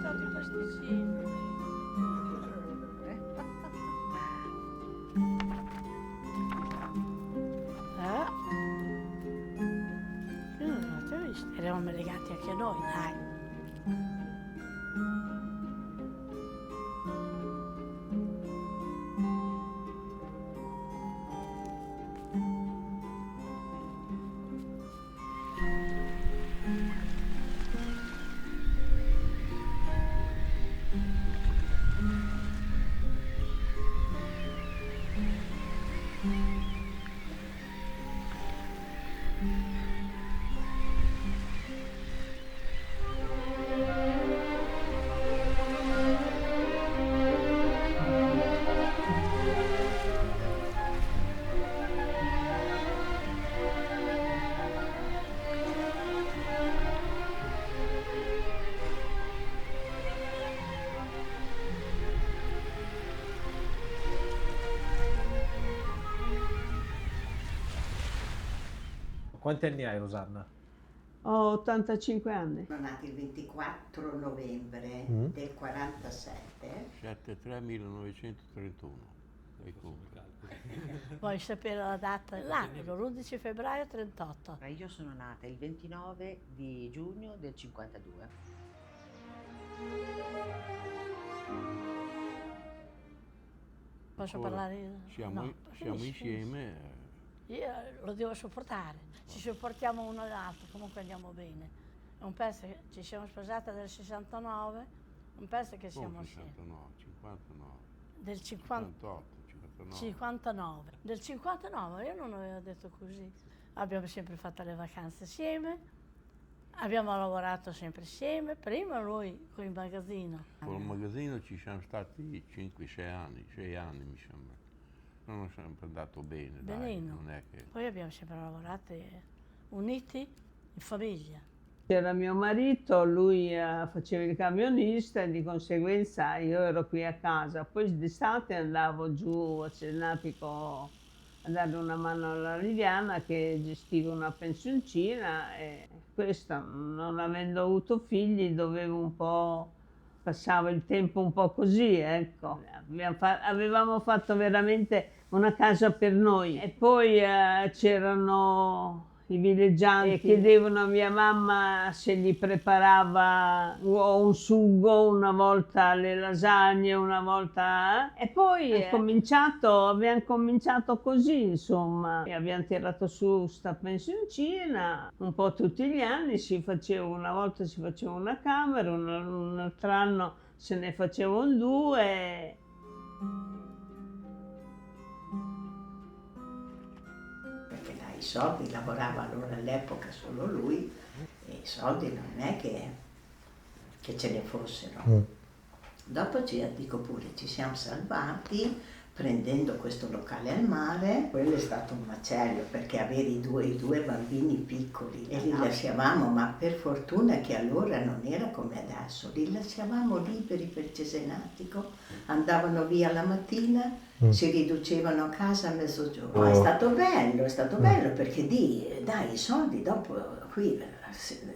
portato i pasticcini. Io non l'ho visto. Eravamo legati anche noi, dai. Quanti anni hai, Rosanna? Ho 85 anni. Sono nati il 24 novembre del 47. 7-3-1931. Vuoi sapere la data dell'anno? L'11 febbraio 38. Io sono nata il 29 di giugno del 52. Posso parlare? Siamo, No, siamo finisci. insieme. Io lo devo sopportare, ci sopportiamo uno all'altro, comunque andiamo bene. È un pezzo che ci siamo sposate del 69, un pezzo che siamo assieme. 69, 59, Del 50, 58, 59. 59. Del 59, io non avevo detto così. Abbiamo sempre fatto le vacanze assieme, abbiamo lavorato sempre assieme, prima lui con il magazzino. Con il magazzino ci siamo stati 5-6 anni, 6 anni mi sembra. Non è sempre andato bene, dai, Benino. non è che... Poi abbiamo sempre lavorato uniti in famiglia. C'era mio marito, lui faceva il camionista e di conseguenza io ero qui a casa. Poi d'estate andavo giù a Cernatico a dare una mano alla Liliana che gestiva una pensioncina e questa, non avendo avuto figli, dovevo un po'... passavo il tempo un po' così, ecco. Avevamo fatto veramente una casa per noi e poi c'erano i villeggianti che chiedevano a mia mamma se gli preparava un sugo, una volta le lasagne, una volta... E poi abbiamo cominciato così, insomma. E abbiamo tirato su sta pensioncina, un po' tutti gli anni una volta si faceva una camera, un altro anno se ne facevano due. Perché là i soldi, lavorava allora all'epoca solo lui, e i soldi non è che ce ne fossero. Dopo dico pure, ci siamo salvati prendendo questo locale al mare. Quello è stato un macello perché avere i due bambini piccoli e li lasciavamo, ma per fortuna che allora non era come adesso, li lasciavamo liberi per Cesenatico, andavano via la mattina, si riducevano a casa a mezzogiorno. È stato bello perché dai, i soldi dopo qui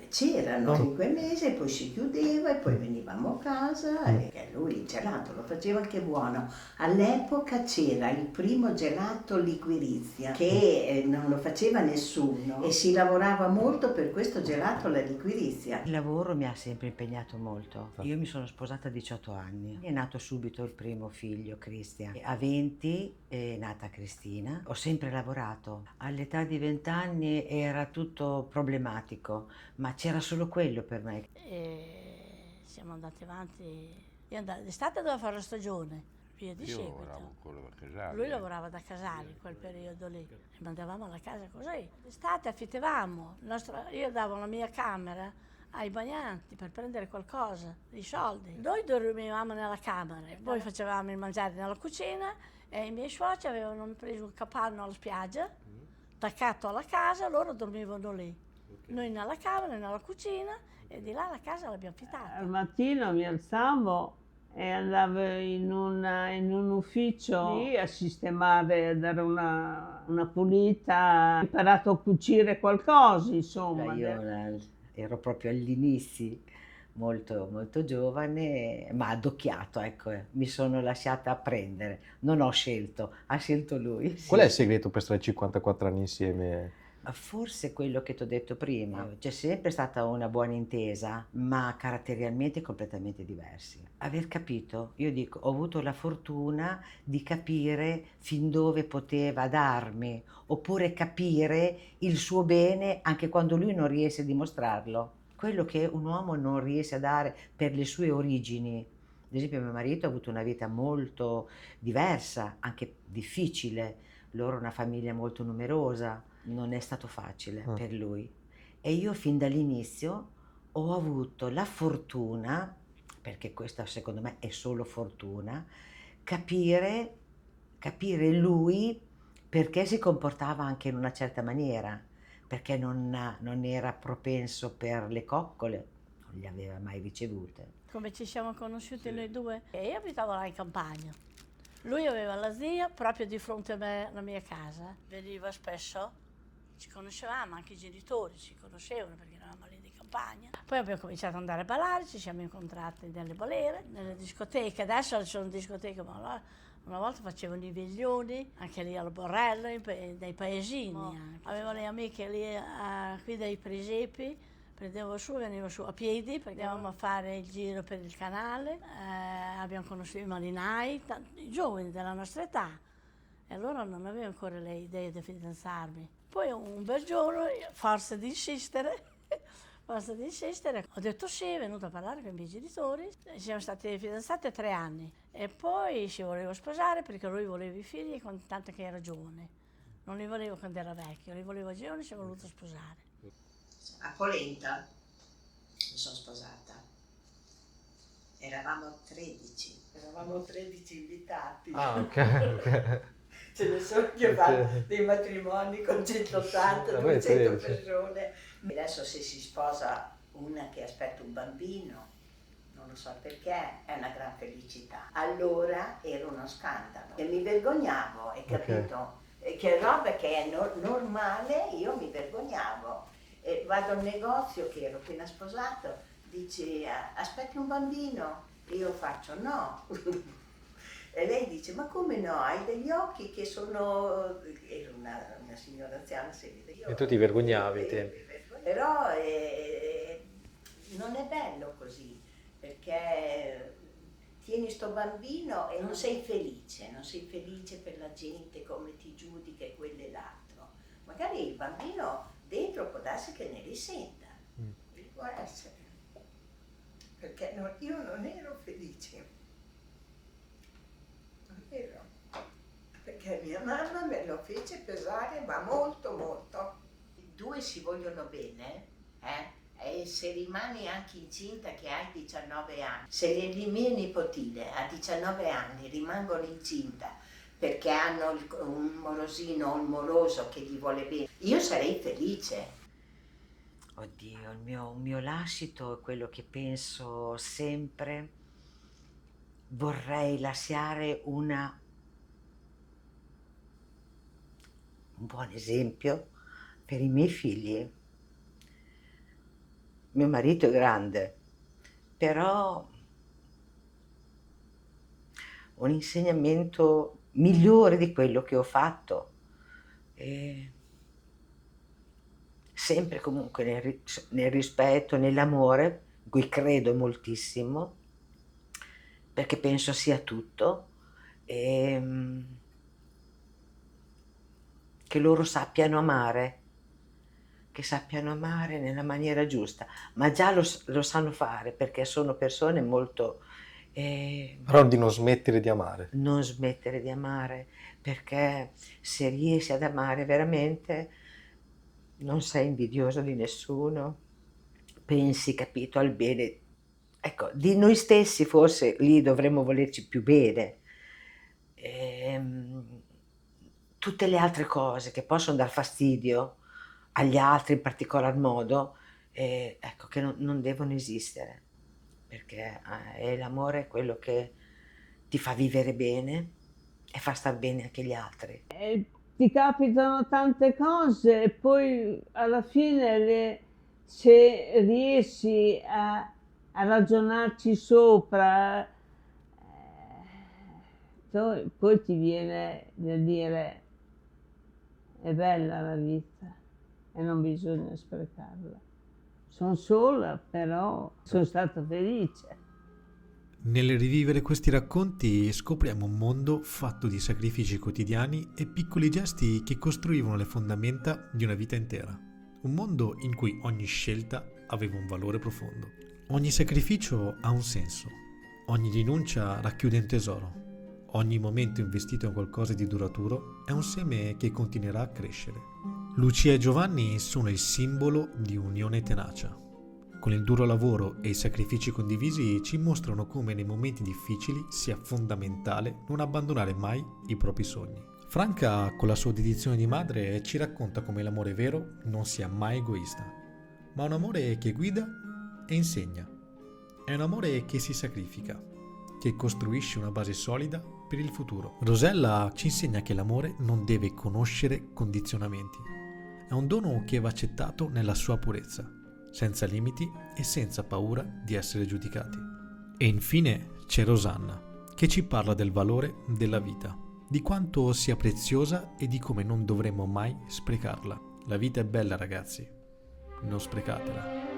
c'erano 5 mesi e poi si chiudeva e poi venivamo a casa e lui il gelato lo faceva anche buono. All'epoca c'era il primo gelato Liquirizia che non lo faceva nessuno e si lavorava molto per questo gelato alla Liquirizia. Il lavoro mi ha sempre impegnato molto. Io mi sono sposata a 18 anni. È nato subito il primo figlio, Cristian. A 20 è nata Cristina. Ho sempre lavorato. All'età di 20 anni era tutto problematico, ma c'era solo quello per me. E siamo andati avanti. D'estate doveva fare la stagione, via di Io seguito. lavoravo ancora da Casale. Lui lavorava da Casale in quel periodo lì. E mandavamo alla casa così. D'estate affittavamo. Io davo la mia camera ai bagnanti per prendere qualcosa, i soldi. Noi dormivamo nella camera, poi facevamo il mangiare nella cucina e i miei suoceri avevano preso un capanno alla spiaggia, attaccato alla casa, loro dormivano lì. Noi nella camera, nella cucina e di là la casa l'abbiamo affittata. Al mattino mi alzavo e andavo in un ufficio lì a sistemare, a dare una pulita. Ho imparato a cucire qualcosa, insomma. Io ero proprio agli inizi, molto, molto giovane, ma addocchiato, ecco, mi sono lasciata prendere, non ho scelto, ha scelto lui. Qual è il Sì. segreto per stare 54 anni insieme? Forse quello che ti ho detto prima, c'è sempre stata una buona intesa, ma caratterialmente completamente diversi. Aver capito, io dico, ho avuto la fortuna di capire fin dove poteva darmi, oppure capire il suo bene anche quando lui non riesce a dimostrarlo. Quello che un uomo non riesce a dare per le sue origini. Ad esempio mio marito ha avuto una vita molto diversa, anche difficile, loro una famiglia molto numerosa, non è stato facile per lui. E io fin dall'inizio ho avuto la fortuna, perché questa secondo me è solo fortuna, capire, capire lui perché si comportava anche in una certa maniera, perché non era propenso per le coccole, non le aveva mai ricevute. Come ci siamo conosciuti noi due? E io abitavo là in campagna. Lui aveva la zia proprio di fronte a me, alla mia casa. Veniva spesso, ci conoscevamo, anche i genitori ci conoscevano perché eravamo lì di campagna. Poi abbiamo cominciato ad andare a ballare, ci siamo incontrati nelle bolere, nelle discoteche. Adesso ci sono discoteche, ma una volta facevano i veglioni, anche lì al Borrello, nei paesini. Anche. Avevo le amiche lì qui dai presepi. Prendevo su, venivo su a piedi, perché andavamo a fare il giro per il canale, abbiamo conosciuto i marinai, i giovani della nostra età, e allora non avevo ancora le idee di fidanzarmi. Poi un bel giorno, forza di insistere, ho detto sì, è venuto a parlare con i miei genitori, siamo stati fidanzati 3 anni e poi ci volevo sposare perché lui voleva i figli tanto che era giovane, non li volevo quando era vecchio, li volevo giovani e ci è voluto sposare. A Polenta mi sono sposata. Eravamo 13 invitati. Ah, ok. Ce ne sono che fanno dei matrimoni con 180, 200 persone. Adesso se si sposa una che aspetta un bambino, non lo so perché, è una gran felicità. Allora era uno scandalo e mi vergognavo, hai capito? Che roba che è normale, io mi vergognavo. E vado al negozio che ero appena sposato, dice aspetti un bambino, io faccio no. E lei dice ma come no, hai degli occhi che sono, era una signora anziana, si vede. E tu ti vergognavi ai tempi? Però non è bello così, perché tieni sto bambino e non sei felice per la gente, come ti giudica e quello e l'altro. Magari il bambino dentro può darsi che ne risenta, può essere, perché io non ero felice, non ero, perché mia mamma me lo fece pesare, ma molto molto. I due si vogliono bene, e se rimani anche incinta che hai 19 anni, se le mie nipotine a 19 anni rimangono incinta perché hanno un morosino o un moroso che gli vuole bene, io sarei felice. Oddio, il mio lascito è quello che penso sempre. Vorrei lasciare un buon esempio per i miei figli. Mio marito è grande, però un insegnamento migliore di quello che ho fatto. E sempre comunque nel rispetto, nell'amore, in cui credo moltissimo, perché penso sia tutto, e che loro sappiano amare, nella maniera giusta, ma già lo sanno fare perché sono persone molto... Però di non smettere di amare. Non smettere di amare, perché se riesci ad amare veramente non sei invidioso di nessuno, pensi, capito, al bene. Ecco, di noi stessi forse lì dovremmo volerci più bene. Tutte le altre cose che possono dar fastidio agli altri in particolar modo, ecco, che non devono esistere, perché l'amore è quello che ti fa vivere bene e fa star bene anche gli altri. Ti capitano tante cose e poi alla fine se riesci a a ragionarci sopra, poi ti viene da dire è bella la vita e non bisogna sprecarla. Sono sola, però sono stata felice. Nel rivivere questi racconti scopriamo un mondo fatto di sacrifici quotidiani e piccoli gesti che costruivano le fondamenta di una vita intera. Un mondo in cui ogni scelta aveva un valore profondo. Ogni sacrificio ha un senso. Ogni rinuncia racchiude un tesoro. Ogni momento investito in qualcosa di duraturo è un seme che continuerà a crescere. Lucia e Giovanni sono il simbolo di unione e tenacia. Con il duro lavoro e i sacrifici condivisi ci mostrano come nei momenti difficili sia fondamentale non abbandonare mai i propri sogni. Franca, con la sua dedizione di madre, ci racconta come l'amore vero non sia mai egoista, ma un amore che guida e insegna. È un amore che si sacrifica, che costruisce una base solida per il futuro. Rosella ci insegna che l'amore non deve conoscere condizionamenti. È un dono che va accettato nella sua purezza, senza limiti e senza paura di essere giudicati. E infine c'è Rosanna, che ci parla del valore della vita, di quanto sia preziosa e di come non dovremmo mai sprecarla. La vita è bella, ragazzi, non sprecatela.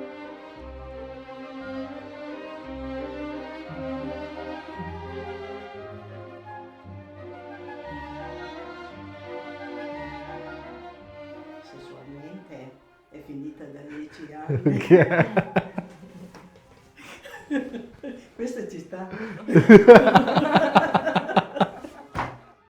Sessualmente è finita da 10 anni. Questo ci sta.